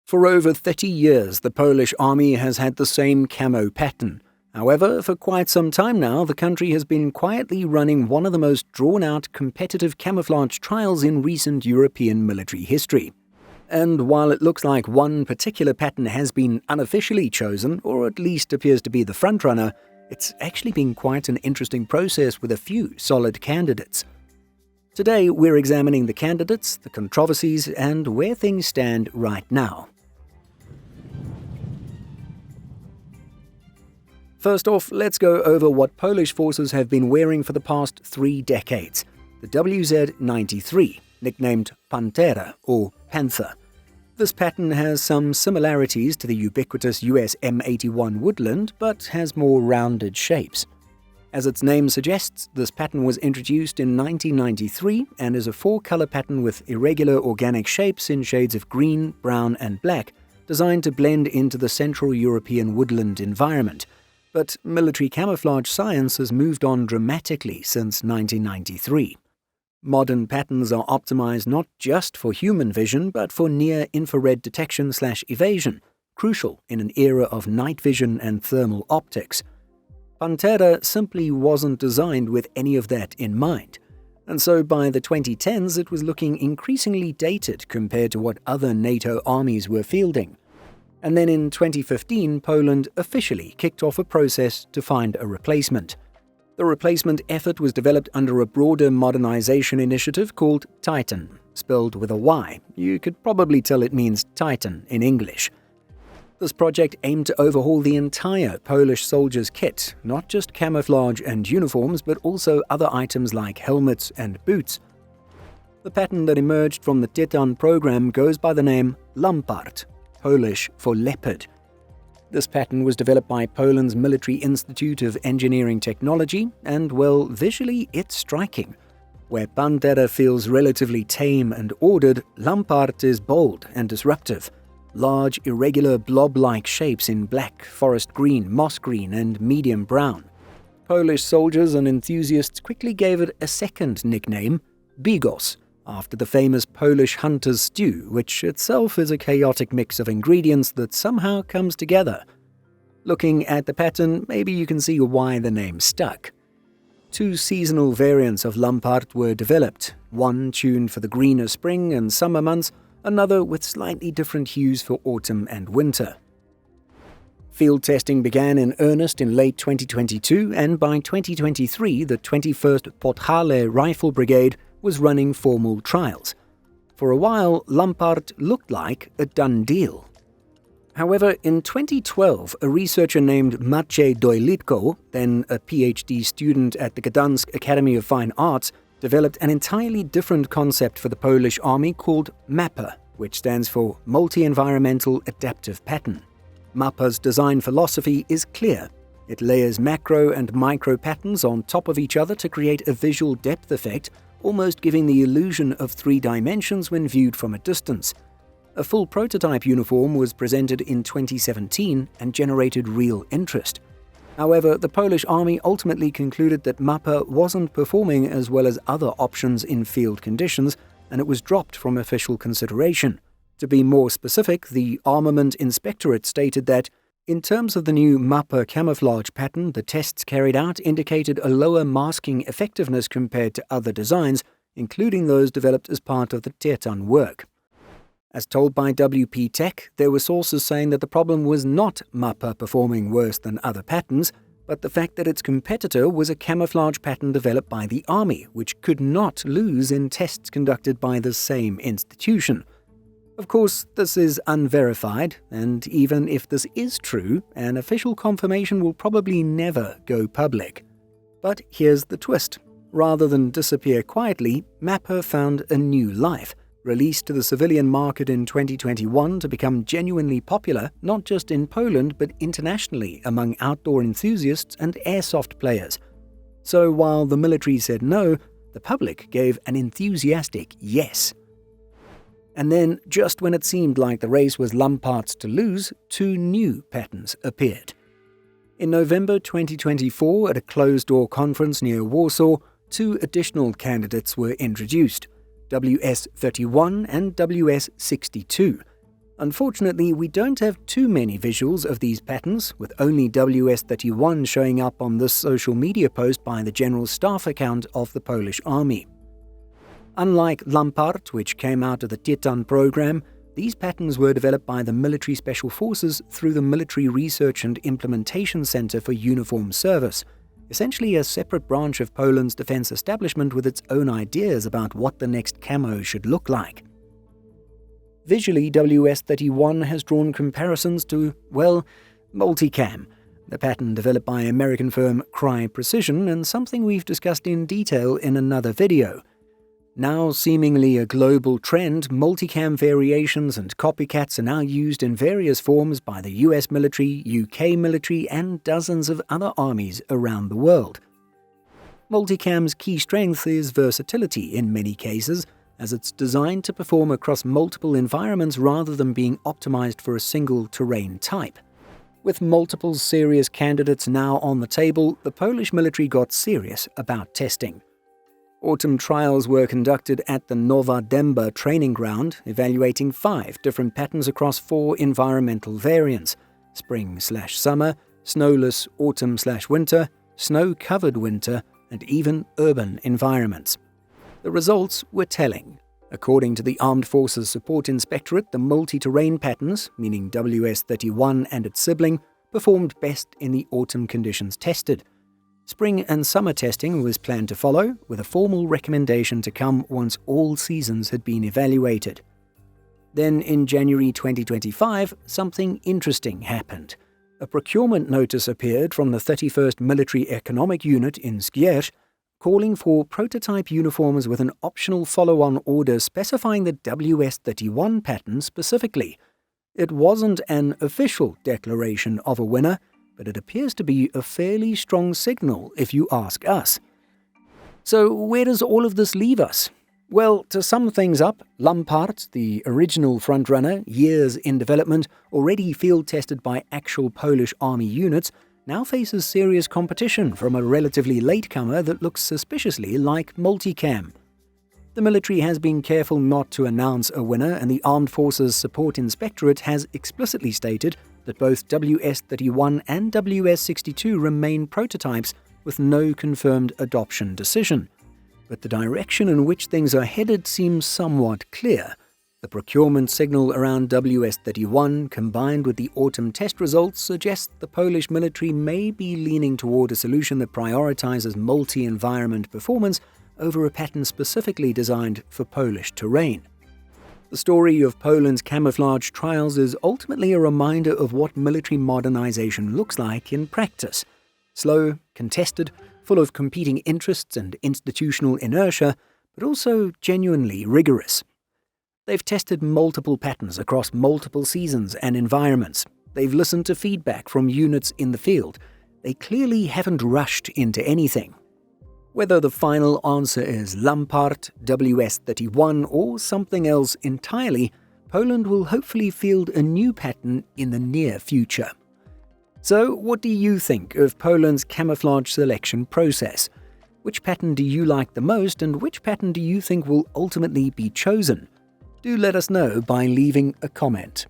For over 30 years, the Polish army has had the same camo pattern. However, for quite some time now, the country has been quietly running one of the most drawn-out competitive camouflage trials in recent European military history. And while it looks like one particular pattern has been unofficially chosen, or at least appears to be the frontrunner, it's actually been quite an interesting process with a few solid candidates. Today, we're examining the candidates, the controversies, and where things stand right now. First off, let's go over what Polish forces have been wearing for the past 3 decades. The WZ-93, nicknamed Panther or Panther. This pattern has some similarities to the ubiquitous US M81 Woodland, but has more rounded shapes. As its name suggests, this pattern was introduced in 1993 and is a 4-color pattern with irregular organic shapes in shades of green, brown, and black, designed to blend into the Central European woodland environment. But military camouflage science has moved on dramatically since 1993. Modern patterns are optimized not just for human vision, but for near-infrared detection/evasion, crucial in an era of night vision and thermal optics. Panther simply wasn't designed with any of that in mind, and so by the 2010s it was looking increasingly dated compared to what other NATO armies were fielding. And then in 2015, Poland officially kicked off a process to find a replacement. The replacement effort was developed under a broader modernization initiative called Titan, spelled with a Y. You could probably tell it means Titan in English. This project aimed to overhaul the entire Polish soldiers' kit, not just camouflage and uniforms, but also other items like helmets and boots. The pattern that emerged from the Titan program goes by the name Lampart, Polish for leopard. This pattern was developed by Poland's Military Institute of Engineering Technology, and, well, visually it's striking. Where Panther feels relatively tame and ordered, Lampart is bold and disruptive. Large, irregular, blob-like shapes in black, forest green, moss green, and medium brown. Polish soldiers and enthusiasts quickly gave it a second nickname, Bigos, after the famous Polish hunter's stew, which itself is a chaotic mix of ingredients that somehow comes together. Looking at the pattern, maybe you can see why the name stuck. 2 seasonal variants of Lampart were developed, one tuned for the greener spring and summer months, another with slightly different hues for autumn and winter. Field testing began in earnest in late 2022, and by 2023 the 21st Podhale Rifle Brigade was running formal trials. For a while, Lampart looked like a done deal. However, in 2012, a researcher named Maciej Dojlitko, then a PhD student at the Gdansk Academy of Fine Arts, developed an entirely different concept for the Polish army called MAPA, which stands for Multi-Environmental Adaptive Pattern. MAPA's design philosophy is clear. It layers macro and micro patterns on top of each other to create a visual depth effect, almost giving the illusion of 3 dimensions when viewed from a distance. A full prototype uniform was presented in 2017 and generated real interest. However, the Polish army ultimately concluded that MAPA wasn't performing as well as other options in field conditions, and it was dropped from official consideration. To be more specific, the Armament Inspectorate stated that, in terms of the new MAPA camouflage pattern, the tests carried out indicated a lower masking effectiveness compared to other designs, including those developed as part of the Titan work. As told by WP Tech, there were sources saying that the problem was not MAPA performing worse than other patterns, but the fact that its competitor was a camouflage pattern developed by the army, which could not lose in tests conducted by the same institution. Of course, this is unverified, and even if this is true, an official confirmation will probably never go public. But here's the twist. Rather than disappear quietly, MAPA found a new life, released to the civilian market in 2021 to become genuinely popular, not just in Poland but internationally among outdoor enthusiasts and airsoft players. So while the military said no, the public gave an enthusiastic yes. And then, just when it seemed like the race was Lampart's to lose, 2 new patterns appeared. In November 2024, at a closed-door conference near Warsaw, 2 additional candidates were introduced, WS-31 and WS-62. Unfortunately, we don't have too many visuals of these patterns, with only WS31 showing up on this social media post by the General Staff account of the Polish Army. Unlike Lampart, which came out of the Titan program, these patterns were developed by the Military Special Forces through the Military Research and Implementation Center for Uniform Service, essentially a separate branch of Poland's defense establishment with its own ideas about what the next camo should look like. Visually, WS31 has drawn comparisons to, well, multicam, the pattern developed by American firm Cry Precision and something we've discussed in detail in another video. Now seemingly a global trend, multicam variations and copycats are now used in various forms by the US military, UK military, and dozens of other armies around the world. Multicam's key strength is versatility in many cases, as it's designed to perform across multiple environments rather than being optimized for a single terrain type. With multiple serious candidates now on the table, the Polish military got serious about testing. Autumn trials were conducted at the Nowa Dęba training ground, evaluating 5 different patterns across 4 environmental variants: spring/summer, snowless autumn/winter, snow-covered winter, and even urban environments. The results were telling. According to the Armed Forces Support Inspectorate, the multi-terrain patterns, meaning WS31 and its sibling, performed best in the autumn conditions tested. Spring and summer testing was planned to follow, with a formal recommendation to come once all seasons had been evaluated. Then, in January 2025, something interesting happened. A procurement notice appeared from the 31st Military Economic Unit in Skierz, calling for prototype uniforms with an optional follow-on order specifying the WS31 pattern specifically. It wasn't an official declaration of a winner, but it appears to be a fairly strong signal if you ask us. So where does all of this leave us? Well, to sum things up, Lampart, the original frontrunner, years in development, already field-tested by actual Polish army units, now faces serious competition from a relatively latecomer that looks suspiciously like multicam. The military has been careful not to announce a winner, and the Armed Forces Support Inspectorate has explicitly stated that both WS31 and WS62 remain prototypes with no confirmed adoption decision. But the direction in which things are headed seems somewhat clear. The procurement signal around WS31, combined with the autumn test results, suggests the Polish military may be leaning toward a solution that prioritizes multi-environment performance over a pattern specifically designed for Polish terrain. The story of Poland's camouflage trials is ultimately a reminder of what military modernization looks like in practice. Slow, contested, full of competing interests and institutional inertia, but also genuinely rigorous. They've tested multiple patterns across multiple seasons and environments. They've listened to feedback from units in the field. They clearly haven't rushed into anything. Whether the final answer is Lampart, WS31, or something else entirely, Poland will hopefully field a new pattern in the near future. So, what do you think of Poland's camouflage selection process? Which pattern do you like the most, and which pattern do you think will ultimately be chosen? Do let us know by leaving a comment.